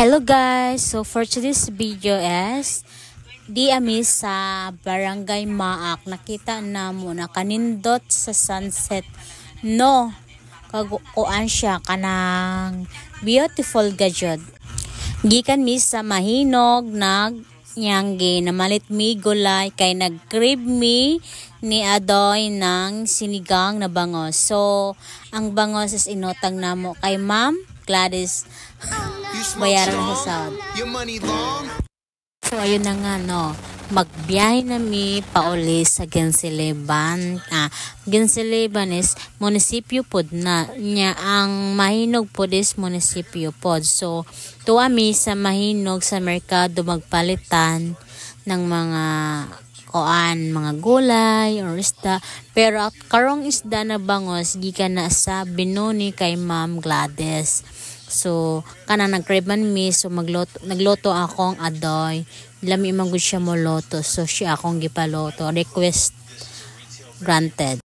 Hello guys, so for today's video is di ami sa Barangay Maak. Nakita na mo na kanindot sa sunset no kagukuan siya kanang beautiful gajud. Gikan mi sa Mahinog nyangge na malit mi gulay kay nag-crib mi ni adoy ng sinigang na bangos. So ang bangos is inutang namo kay Ma'am Gladys. Bayaran sa sound. So ayun na nga no, magbiyahe na mi pauli sa Ginsileban. Ginsileban is munisipyo pod na nya, ang Mahinog pod is munisipyo pod. So tuwa mi sa Mahinog sa merkado magpalitan ng mga mga gulay or isda, pero karong isda na bangos gikan na sa Binoni kay Ma'am Gladys. So kana nag-crib man mi, so nagloto akong adoy, lami man gud siya mo loto, so siya akong gipaloto, request granted.